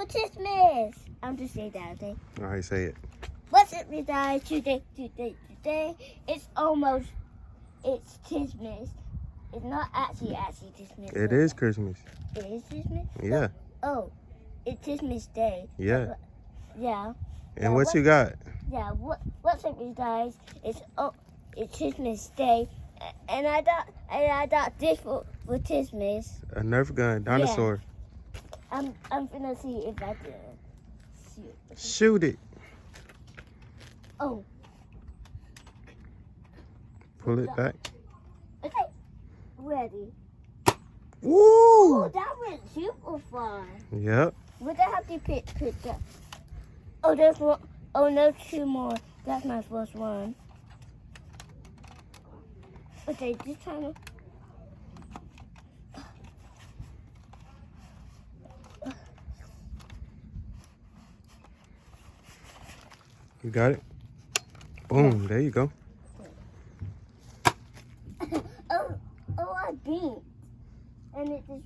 Christmas. I'm just saying that, okay? All right, say it. What's up, you guys? Today, it's Christmas. It's not actually Christmas. It is Christmas. It is Christmas? Yeah. Oh, it's Christmas Day. Yeah. Yeah. And what you got? Yeah, what's up, you guys? It's Christmas Day, and I got this for Christmas. A Nerf gun, dinosaur. Yeah. I'm gonna see if I can shoot. Shoot it. Oh. Pull it back. Okay. Ready. Woo! Oh, that went super far. Yep. Would I have to pick that? Oh, there's one. Oh, no, two more. That's my first one. Okay, just trying to. You got it? Boom, there you go. I beat. And it just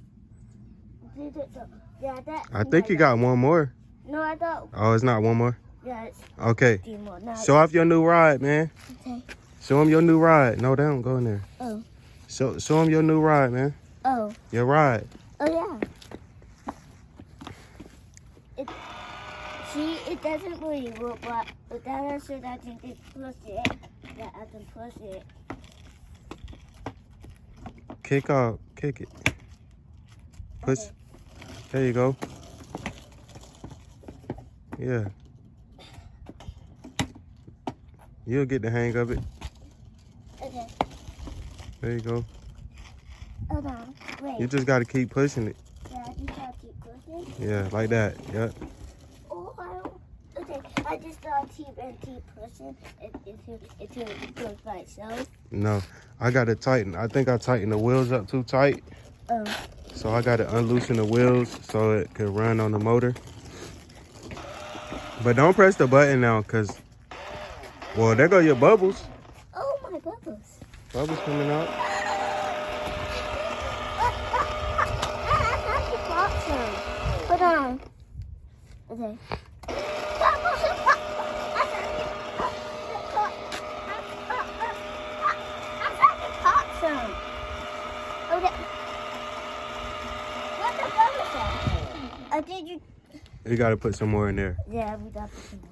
did it. So, yeah, that. I think you got one more. No, I thought. Oh, it's not one more? Yeah, it's Okay. 2 more. No, Show off your new ride, man. okay. Show them your new ride. No, they don't go in there. Oh. Show them your new ride, man. Oh. Your ride. Oh, yeah. It doesn't really work, but that I said I can just push it. Yeah, I can push it. Kick off. Kick it. Push. Okay. There you go. Yeah. You'll get the hang of it. Okay. There you go. Hold on. Wait. You just got to keep pushing it. Yeah, I just gotta keep pushing. Yeah, like that. Yep. Oh, okay. I just gotta keep pushing until it goes by itself. No, I got to tighten. I think I tightened the wheels up too tight. Oh. So I got to unloosen the wheels so it could run on the motor. But don't press the button now, because, well, there go your bubbles. Oh, my bubbles. Bubbles coming out. Hold on. Okay. Did you? You got to put some more in there. Yeah, we got to put some more.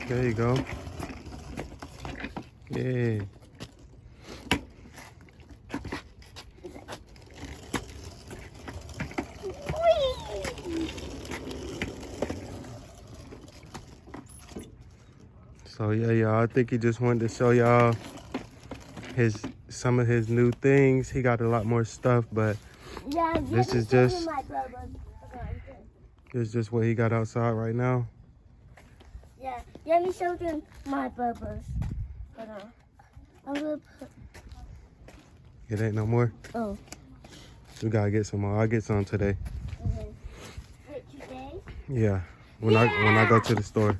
There you go. Yeah. So yeah, y'all, I think he just wanted to show y'all some of his new things. He got a lot more stuff, but yeah, this is just what he got outside right now. Yeah, let me show them my bubbles. Hold on. I'm gonna put. It ain't no more. Oh. We gotta get some more. I'll get some today. Okay. Wait, today? Yeah. When I go to the store.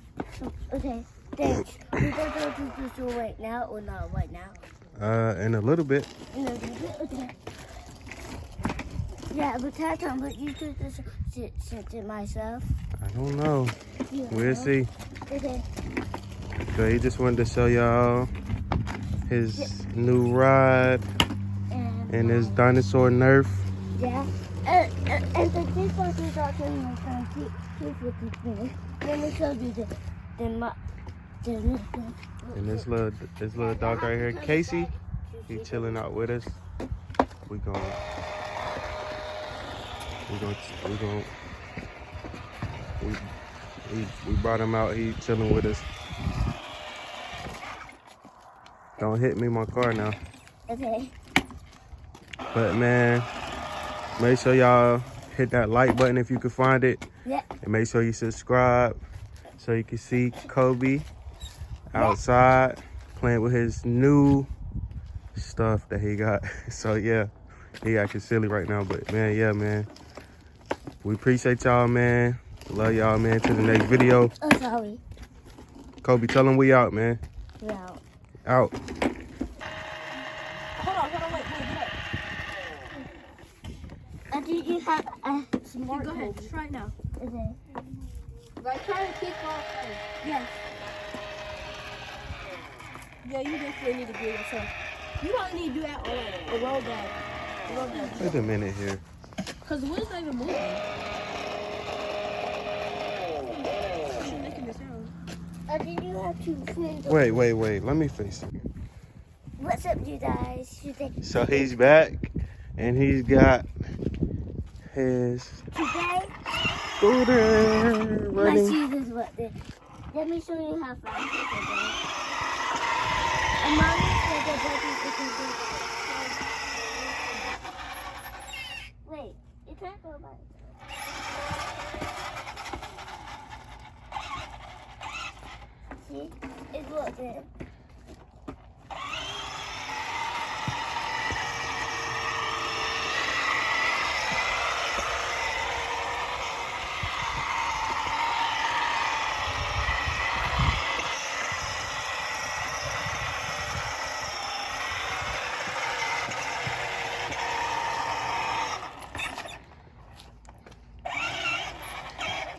Okay. Thanks. We gonna go to the store right now or not right now? In a little bit. In a little bit. Okay. Yeah, but Tatum, but you could just sit it myself. I don't know. We'll see. Okay. So he just wanted to show y'all his new ride and his dinosaur Nerf. Yeah. And the this one is also in my phone. Keep with me. Let me show you the and this little dog right here, Casey, he's chilling out with us. We brought him out. He chilling with us. Don't hit me, my car now. Okay. But man, make sure y'all hit that like button if you can find it. Yeah. And make sure you subscribe so you can see Kobe outside playing with his new stuff that he got. So yeah, he acting silly right now, but man, yeah, man. We appreciate y'all, man. Love y'all, man. To the next video. Oh, sorry. Kobe, tell them we out, man. We're out. Out. Hold on, wait. Do you have a smart Go ahead, try it now. Okay. Right, try to keep on. Yes. Yeah, you definitely need to do it yourself. You don't need to do that on a roll bag. Wait a minute here. Because the wheel's not even moving. She's making the sound. Do you have to clean the... Wait. Let me face it. What's up, you guys? So he's back, and he's got his Today, scooter my running. shoes is what they... Let me show you how fast it can go. And Mommy said that it can go. Wait, it can't go by itself. See? It's working.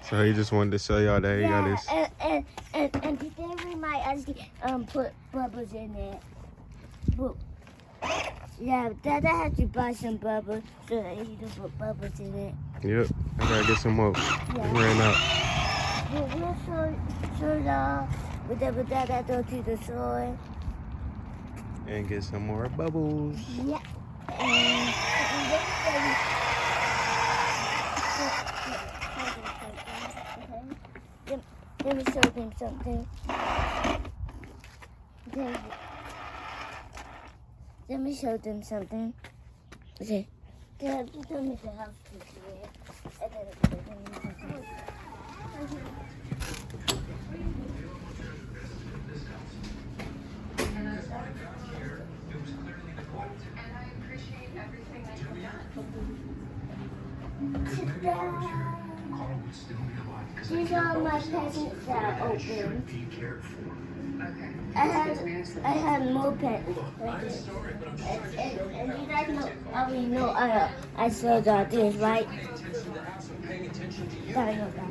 So he just wanted to show y'all that he got his. And today we might actually put bubbles in it. But, yeah, Dada had to buy some bubbles so that he can put bubbles in it. Yep. I gotta get some more. Yeah. We ran out. But we'll show y'all whenever Dada go to the store. And get some more bubbles. Yeah. Let me show them something. Let me show them something. Okay. Tell me the house to do it. And then these are my presents that are open. I had more pets. And you guys know, already know I sold all this, right? Sorry about that.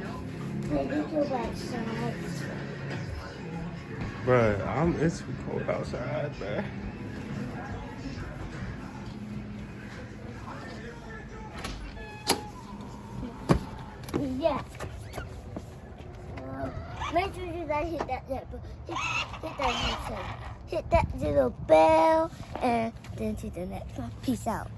Let me go outside. Bruh, it's cold outside, bruh. Yeah. Make sure you guys hit that little bell, and then to the next one. Peace out.